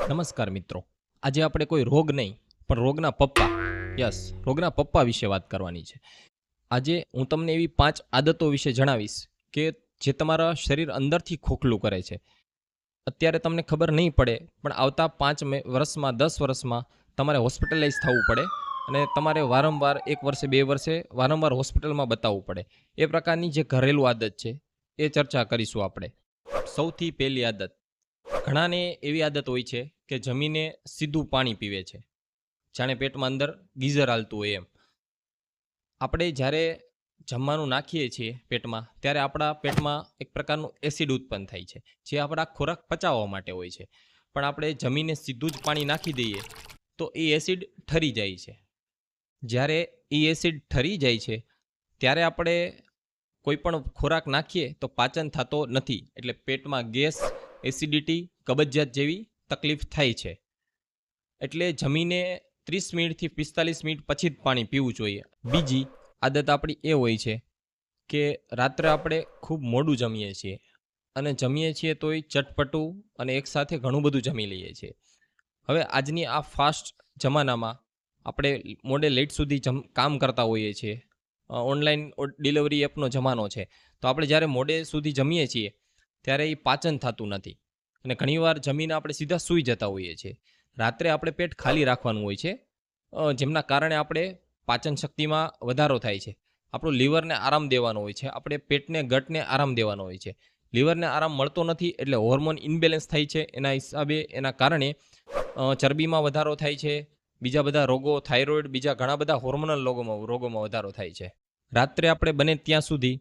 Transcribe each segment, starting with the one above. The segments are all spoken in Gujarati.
નમસ્કાર મિત્રો. આજે આપણે કોઈ રોગ નહીં પણ રોગના પપ્પા, રોગના પપ્પા વિશે વાત કરવાની છે. આજે હું તમને એવી 5 આદતો વિશે જણાવીશ કે જે તમારા શરીર અંદરથી ખોખલું કરે છે. અત્યારે તમને ખબર નહીં પડે પણ આવતા 5 વર્ષમાં 10 વર્ષમાં તમારે હોસ્પિટલાઇઝ થવું પડે અને તમારે વારંવાર 1 વર્ષે 2 વર્ષે વારંવાર હોસ્પિટલમાં બતાવવું પડે. એ પ્રકારની જે ઘરેલું આદત છે એ ચર્ચા કરીશું આપણે. સૌથી પહેલી આદત, ઘણાને એવી આદત હોય છે કે જમીને સીધું પાણી પીવે છે, જાણે પેટમાં અંદર ગીઝર હાલતું હોય એમ. આપણે જ્યારે જમવાનું નાખીએ છીએ પેટમાં, ત્યારે આપણા પેટમાં એક પ્રકારનું એસિડ ઉત્પન્ન થાય છે, જે આપણા ખોરાક પચાવવા માટે હોય છે. પણ આપણે જમીને સીધું જ પાણી નાખી દઈએ તો એ એસિડ ઠરી જાય છે. જ્યારે એ એસિડ ઠરી જાય છે ત્યારે આપણે કોઈ પણ ખોરાક નાખીએ તો પાચન થતો નથી, એટલે પેટમાં ગેસ, એસિડિટી, કબજિયાત જેવી તકલીફ થાય છે. એટલે જમીને 30 મિનિટથી 45 મિનિટ પછી જ પાણી પીવું જોઈએ. બીજી આદત આપણી એ હોય છે કે રાત્રે આપણે ખૂબ મોડું જમીએ છીએ અને જમીએ છીએ તોય ચટપટું અને એકસાથે ઘણું બધું જમી લઈએ છીએ. હવે આજની આ ફાસ્ટ જમાનામાં આપણે મોડે લેટ સુધી કામ કરતા હોઈએ છીએ. ઓનલાઈન ડિલિવરી એપનો જમાનો છે, તો આપણે જ્યારે મોડે સુધી જમીએ છીએ ત્યારે એ પાચન થતું નથી અને ઘણીવાર જમીને આપણે સીધા સૂઈ જતા હોઈએ છીએ. રાત્રે આપણે પેટ ખાલી રાખવાનું હોય છે, જેમના કારણે આપણે પાચન શક્તિમાં વધારો થાય છે. આપણું લીવરને આરામ દેવાનો હોય છે, આપણે પેટને, ગટને આરામ દેવાનો હોય છે. લીવરને આરામ મળતો નથી એટલે હોર્મોન ઇનબેલેન્સ થાય છે. એના હિસાબે એના કારણે ચરબીમાં વધારો થાય છે, બીજા બધા રોગો, થાઇરોઇડ, બીજા ઘણા બધા હોર્મોનલ રોગોમાં વધારો થાય છે. રાત્રે આપણે બને ત્યાં સુધી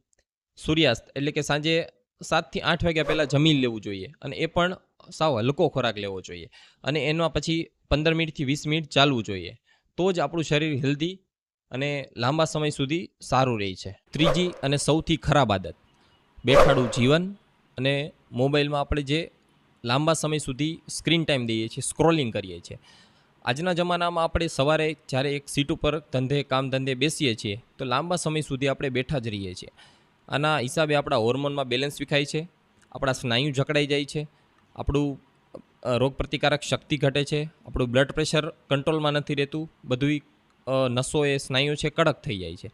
સૂર્યાસ્ત એટલે કે સાંજે 7 થી 8 વાગ્યા પહેલાં જમી લેવું જોઈએ અને એ પણ સાવ હલકો ખોરાક લેવો જોઈએ અને એના પછી 15 મિનિટથી 20 મિનિટ ચાલવું જોઈએ. તો જ આપણું શરીર હેલ્ધી અને લાંબા સમય સુધી સારું રહે છે. ત્રીજી અને સૌથી ખરાબ આદત, બેઠાડું જીવન અને મોબાઈલમાં આપણે જે લાંબા સમય સુધી સ્ક્રીન ટાઈમ દઈએ છીએ, સ્ક્રોલિંગ કરીએ છીએ. આજના જમાનામાં આપણે સવારે જ્યારે એક સીટ ઉપર કામ ધંધે બેસીએ છીએ તો લાંબા સમય સુધી આપણે બેઠા જ રહીએ છીએ. આના હિસાબે આપણા હોર્મોનમાં બેલેન્સ વિખાય છે, આપણા સ્નાયુ જકડાઈ જાય છે, આપણું રોગપ્રતિકારક શક્તિ ઘટે છે, આપણું બ્લડ પ્રેશર કંટ્રોલમાં નથી રહેતું, બધું નસો એ સ્નાયુ છે કડક થઈ જાય છે.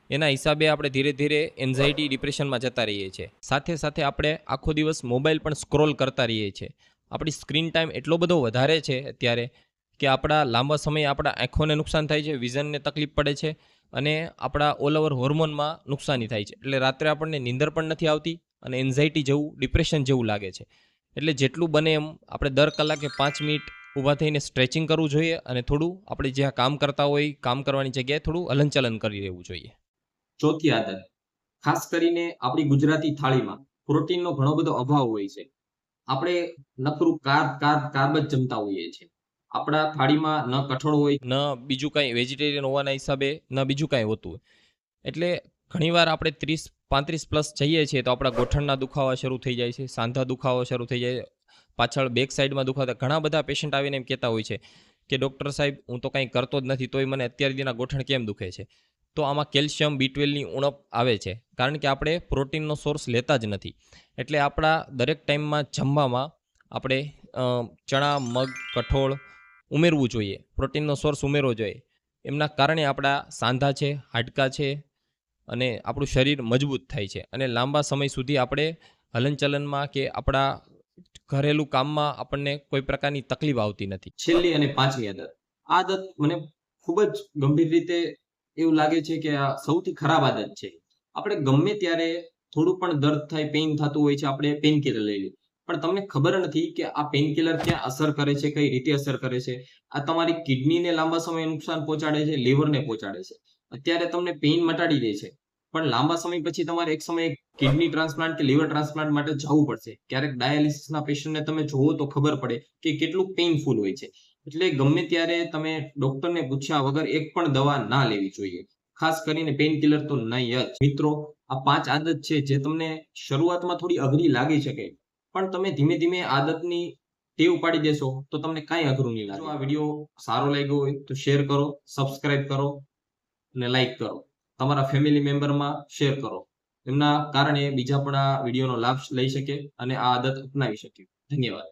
એના હિસાબે આપણે ધીરે ધીરે એન્ઝાયટી, ડિપ્રેશનમાં જતા રહીએ છીએ. સાથે સાથે આપણે આખો દિવસ મોબાઈલ પણ સ્ક્રોલ કરતા રહીએ છીએ. આપણી સ્ક્રીન ટાઈમ એટલો બધો વધારે છે અત્યારે કે આપણા લાંબા સમયે આપણા આંખોને નુકસાન થાય છે, વિઝનને તકલીફ પડે છે અને આપણા ઓલ ઓવર હોર્મોનમાં નુકસાની થાય છે. એટલે રાત્રે આપણને નીંદર પણ નથી આવતી અને એન્ઝાયટી જેવું, ડિપ્રેશન જેવું લાગે છે. એટલે જેટલું બને એમ આપણે દર કલાકે 5 મિનિટ ઊભા થઈને સ્ટ્રેચિંગ કરવું જોઈએ અને થોડું આપણે જ્યાં કામ કરતા હોય, કામ કરવાની જગ્યાએ થોડું હલનચલન કરી રહેવું જોઈએ. ચોથી આદત, ખાસ કરીને આપણી ગુજરાતી થાળીમાં પ્રોટીનનો ઘણો બધો અભાવ હોય છે. આપણે નકરું કાર્બ જ જમતા હોઈએ છીએ. આપણા થાળીમાં ન કઠોળ હોય, ન બીજું કાંઈ વેજીટેરિયન હોવાના હિસાબે ન બીજું કાંઈ હોતું હોય. એટલે ઘણીવાર આપણે 30-35 પ્લસ જઈએ છીએ તો આપણા ગોઠણના દુખાવા શરૂ થઈ જાય છે, સાંધા દુખાવા શરૂ થઈ જાય, પાછળ બેક સાઈડમાં દુખાતા. ઘણા બધા પેશન્ટ આવીને એમ કહેતા હોય છે કે ડૉક્ટર સાહેબ, હું તો કંઈ કરતો જ નથી તોય મને અત્યાર સુધીના ગોઠણ કેમ દુખે છે? તો આમાં કેલ્શિયમ, B12ની ઉણપ આવે છે, કારણ કે આપણે પ્રોટીનનો સોર્સ લેતા જ નથી. એટલે આપણા દરેક ટાઈમમાં જમવામાં આપણે ચણા, મગ, કઠોળ ઉમેરવું જોઈએ, પ્રોટીનનો સોર્સ ઉમેરવો જોઈએ. એમના કારણે આપણા સાંધા છે, હાડકાં છે અને આપણું શરીર મજબૂત થાય છે અને લાંબા સમય સુધી આપણે હલનચલનમાં કે આપણા ઘરેલું કામમાં આપણને કોઈ પ્રકારની તકલીફ આવતી નથી. છેલ્લી અને પાંચમી આદત, આ આદત મને ખૂબ જ ગંભીર રીતે એવું લાગે છે કે આ સૌથી ખરાબ આદત છે. આપણે ગમે ત્યારે થોડું પણ દર્દ થાય, પેઇન થતું હોય છે, આપણે પેઇન કિલર લઈ લઈએ. પણ તમને ખબર નથી કે આ પેઇન કિલર ક્યાં અસર કરે છે, કઈ રીતે અસર કરે છે. આ તમારી કિડનીને લાંબા સમય નુકસાન પહોંચાડે છે, લીવરને પહોંચાડે છે. અત્યારે તમને પેઇન મટાડી દે છે, પણ લાંબા સમય પછી તમારે એક સમયે કિડની ટ્રાન્સપ્લાન્ટ કે લીવર ટ્રાન્સપ્લાન્ટ માટે જવું પડશે. ક્યારેક ડાયાલિસિસના પેશન્ટને તમે જોવો તો ખબર પડે કે કેટલું પેઇનફુલ હોય છે. એટલે ગમે ત્યારે તમે ડોક્ટરને પૂછ્યા વગર એક પણ દવા ના લેવી જોઈએ. ખાસ કરીને પેઇન કિલર તો નહીં જ. મિત્રો, આ 5 આદત છે જે તમને શરૂઆતમાં થોડી અઘરી લાગી શકે, પણ તમે ધીમે ધીમે આદતની ટેવ પાડી દેશો તો તમને કાંઈ અઘરું નહીં લાગે. જો આ વિડીયો સારો લાગ્યો હોય તો શેર કરો, સબસ્ક્રાઇબ કરો અને લાઈક કરો. તમારા ફેમિલી મેમ્બરમાં શેર કરો. એમના કારણે બીજા પણ આ વિડીયોનો લાભ લઈ શકે અને આ આદત અપનાવી શકે. ધન્યવાદ.